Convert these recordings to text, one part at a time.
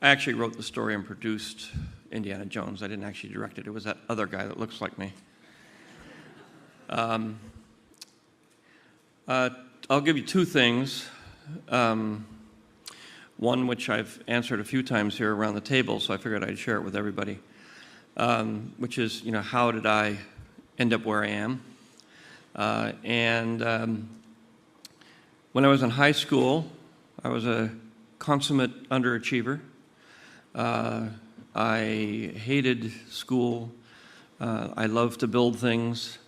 I actually wrote the story and produced Indiana Jones. I didn't actually direct it. It was that other guy that looks like me. I'll give you two things. One which I've answered a few times here around the table, so I figured I'd share it with everybody, which is, how did I end up where I am? When I was in high school, I was a consummate underachiever. I hated school. I loved to build things.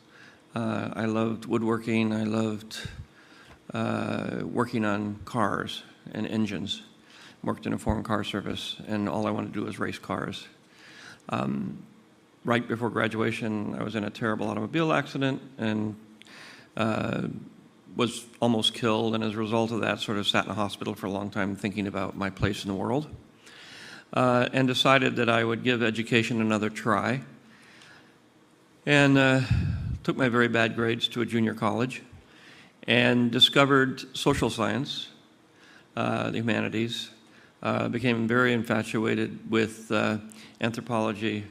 I loved woodworking. I loved working on cars and engines. Worked in a foreign car service, and all I wanted to do was race cars. Right before graduation, I was in a terrible automobile accident and was almost killed, and as a result of that, sort of sat in a hospital for a long time thinking about my place in the world, and decided that I would give education another try, and took my very bad grades to a junior college and discovered social science, the humanities, became very infatuated with anthropology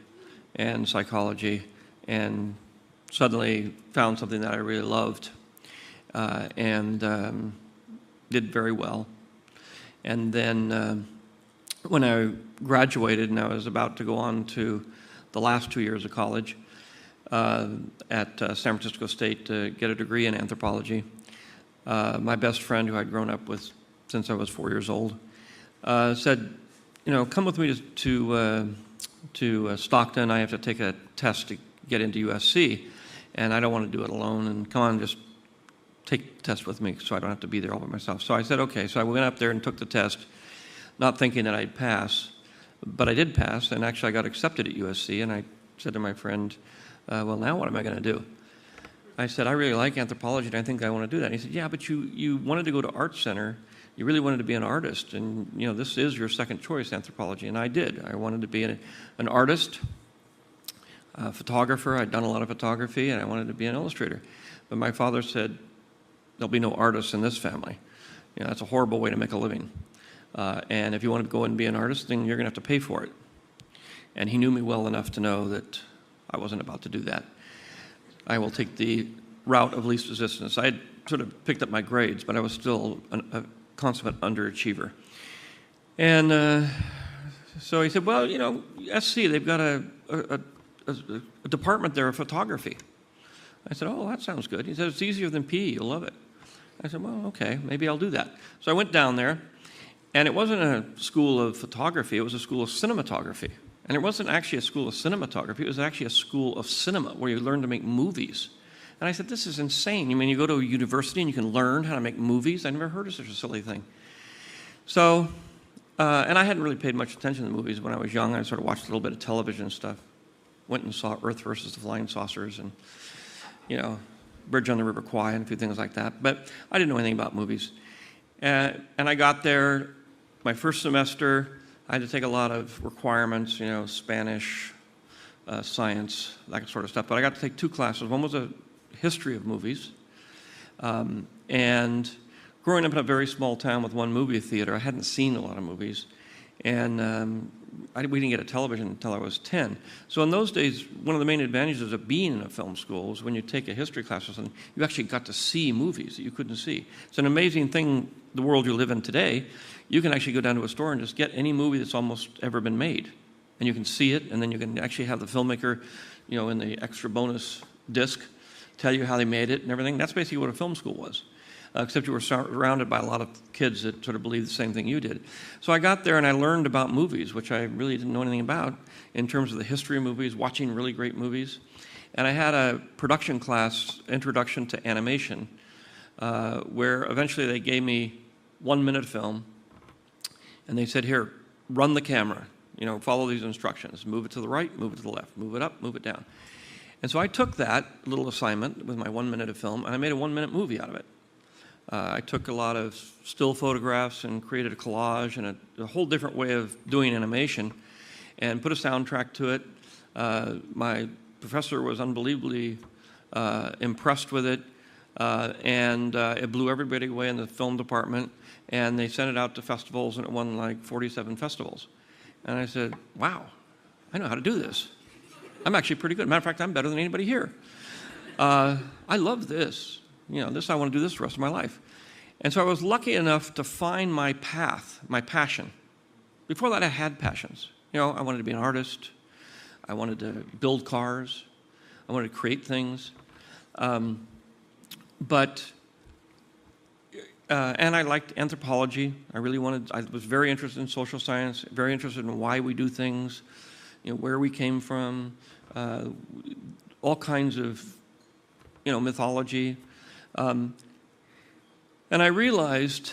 and psychology, and suddenly found something that I really loved, and did very well. And then when I graduated and I was about to go on to the last 2 years of college at San Francisco State to get a degree in anthropology, my best friend, who I'd grown up with since I was 4 years old, said, come with me to Stockton. I have to take a test to get into USC, and I don't want to do it alone, and come on, just take the test with me so I don't have to be there all by myself. So I said, okay. So I went up there and took the test, not thinking that I'd pass, but I did pass, and actually I got accepted at USC, and I said to my friend, well, now what am I going to do? I said, I really like anthropology, and I think I want to do that. And he said, yeah, but you wanted to go to Art Center. You really wanted to be an artist, and this is your second choice, anthropology, and I did. I wanted to be an artist, a photographer. I'd done a lot of photography, and I wanted to be an illustrator. But my father said, there'll be no artists in this family. That's a horrible way to make a living. And if you want to go and be an artist, then you're going to have to pay for it. And he knew me well enough to know that I wasn't about to do that. I will take the route of least resistance. I had sort of picked up my grades, but I was still a consummate underachiever. And so he said, well, SC, they've got a department there of photography. I said, oh, that sounds good. He said, it's easier than PE, you'll love it. I said, well, okay, maybe I'll do that. So I went down there, and it wasn't a school of photography, it was a school of cinematography. And it wasn't actually a school of cinematography, it was actually a school of cinema, where you learn to make movies. And I said, this is insane. You go to a university and you can learn how to make movies? I never heard of such a silly thing. So, and I hadn't really paid much attention to the movies when I was young. I sort of watched a little bit of television and stuff. Went and saw Earth versus the Flying Saucers and, Bridge on the River Kwai and a few things like that. But I didn't know anything about movies. And I got there, my first semester, I had to take a lot of requirements, Spanish, science, that sort of stuff. But I got to take two classes. One was a history of movies. And growing up in a very small town with one movie theater, I hadn't seen a lot of movies. And we didn't get a television until I was 10. So in those days, one of the main advantages of being in a film school was when you take a history class or something, you actually got to see movies that you couldn't see. It's an amazing thing, the world you live in today. You can actually go down to a store and just get any movie that's almost ever been made. And you can see it, and then you can actually have the filmmaker, in the extra bonus disc, tell you how they made it and everything. That's basically what a film school was. Except you were surrounded by a lot of kids that sort of believed the same thing you did. So I got there and I learned about movies, which I really didn't know anything about, in terms of the history of movies, watching really great movies. And I had a production class, Introduction to Animation, where eventually they gave me 1 minute film, and they said, here, run the camera, follow these instructions. Move it to the right, move it to the left, move it up, move it down. And so I took that little assignment with my 1 minute of film, and I made a 1 minute movie out of it. I took a lot of still photographs and created a collage and a whole different way of doing animation and put a soundtrack to it. My professor was unbelievably impressed with it, and it blew everybody away in the film department, and they sent it out to festivals, and it won like 47 festivals. And I said, wow, I know how to do this. I'm actually pretty good. Matter of fact, I'm better than anybody here. I love this. I want to do this the rest of my life. And so I was lucky enough to find my path, my passion. Before that, I had passions. I wanted to be an artist. I wanted to build cars. I wanted to create things. And I liked anthropology. I was very interested in social science, very interested in why we do things, where we came from, all kinds of, mythology. And I realized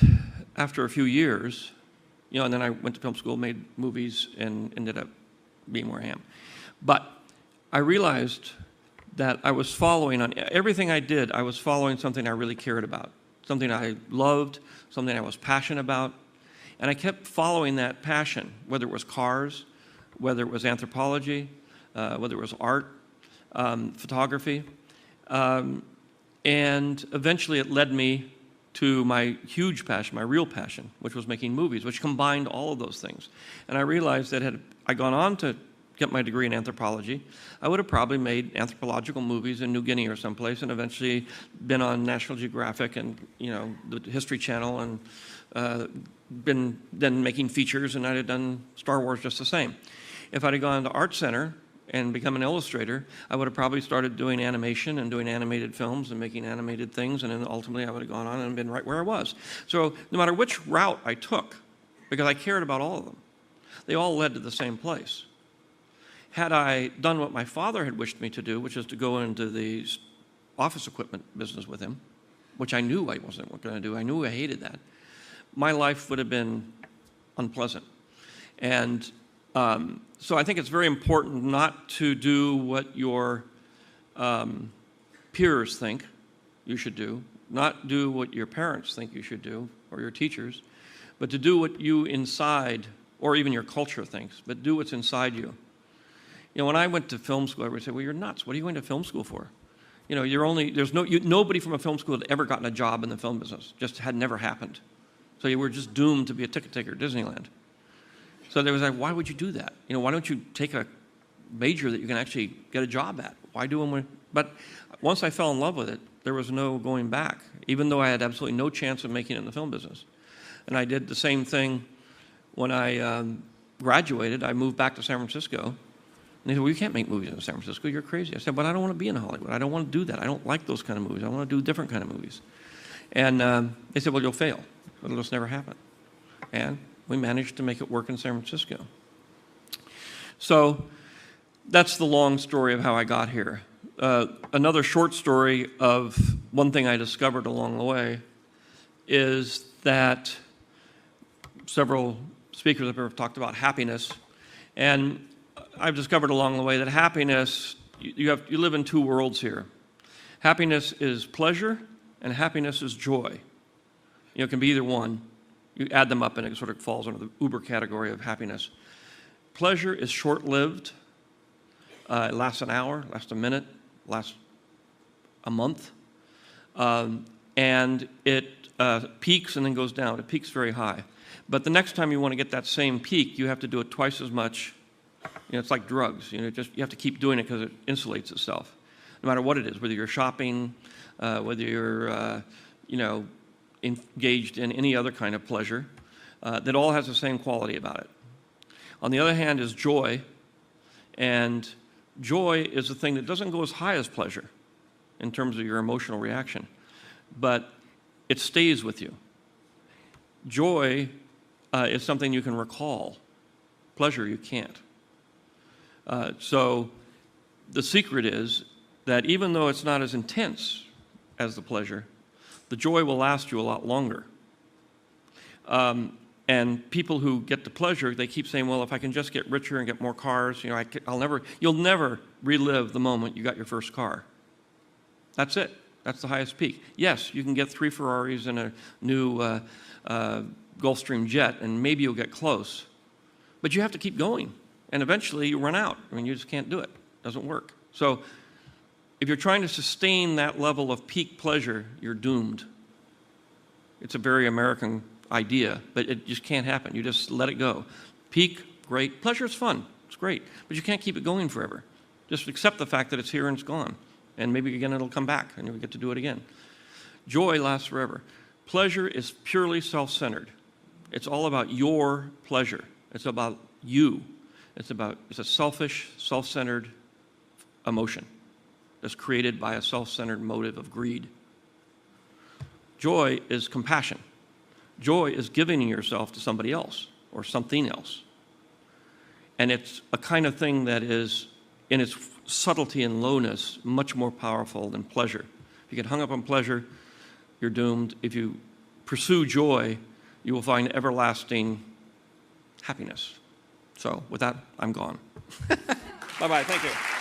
after a few years, and then I went to film school, made movies, and ended up being where I am. But I realized that I was following on everything I did, I was following something I really cared about, something I loved, something I was passionate about. And I kept following that passion, whether it was cars, whether it was anthropology, whether it was art, photography. And eventually it led me to my huge passion, my real passion, which was making movies, which combined all of those things. And I realized that had I gone on to get my degree in anthropology, I would have probably made anthropological movies in New Guinea or someplace, and eventually been on National Geographic and the History Channel, and been then making features, and I'd have done Star Wars just the same. If I'd have gone to Art Center and become an illustrator, I would have probably started doing animation and doing animated films and making animated things, and then ultimately I would have gone on and been right where I was. So no matter which route I took, because I cared about all of them, they all led to the same place. Had I done what my father had wished me to do, which is to go into the office equipment business with him, which I knew I wasn't going to do, I knew I hated that, my life would have been unpleasant. And so I think it's very important not to do what your peers think you should do, not do what your parents think you should do, or your teachers, but to do what you inside, or even your culture thinks, but do what's inside you. When I went to film school, everybody said, well, you're nuts. What are you going to film school for? Nobody from a film school had ever gotten a job in the film business. Just had never happened. So you were just doomed to be a ticket taker at Disneyland. So they was like, why would you do that? Why don't you take a major that you can actually get a job at? Why do them? But once I fell in love with it, there was no going back, even though I had absolutely no chance of making it in the film business. And I did the same thing when I graduated. I moved back to San Francisco. And they said, well, you can't make movies in San Francisco. You're crazy. I said, but I don't want to be in Hollywood. I don't want to do that. I don't like those kind of movies. I want to do different kind of movies. And they said, well, you'll fail. It'll just never happen. And we managed to make it work in San Francisco. So that's the long story of how I got here. Another short story of one thing I discovered along the way is that several speakers up here have talked about happiness. And I've discovered along the way that happiness, you live in two worlds here. Happiness is pleasure, and happiness is joy. It can be either one. You add them up, and it sort of falls under the uber category of happiness. Pleasure is short-lived. It lasts an hour, lasts a minute, lasts a month. And it peaks and then goes down. It peaks very high. But the next time you want to get that same peak, you have to do it twice as much. It's like drugs. You have to keep doing it because it insulates itself, no matter what it is. Whether you're shopping, whether you're, engaged in any other kind of pleasure, that all has the same quality about it. On the other hand is joy, and joy is the thing that doesn't go as high as pleasure in terms of your emotional reaction, but it stays with you. Joy is something you can recall. Pleasure you can't. So the secret is that even though it's not as intense as the pleasure, the joy will last you a lot longer. And people who get the pleasure, they keep saying, well, if I can just get richer and get more cars, you'll never relive the moment you got your first car. That's it. That's the highest peak. Yes, you can get 3 Ferraris and a new Gulfstream jet, and maybe you'll get close. But you have to keep going. And eventually you run out. You just can't do it. It doesn't work. So if you're trying to sustain that level of peak pleasure, you're doomed. It's a very American idea, but it just can't happen. You just let it go. Peak Great. Pleasure is fun. It's great. But you can't keep it going forever. Just accept the fact that it's here and it's gone. And maybe again it'll come back and you'll get to do it again. Joy lasts forever. Pleasure is purely self-centered. It's all about your pleasure. It's about you. It's a selfish, self-centered emotion that's created by a self-centered motive of greed. Joy is compassion. Joy is giving yourself to somebody else or something else. And it's a kind of thing that is, in its subtlety and lowness, much more powerful than pleasure. If you get hung up on pleasure, you're doomed. If you pursue joy, you will find everlasting happiness. So with that, I'm gone. Bye-bye. Thank you.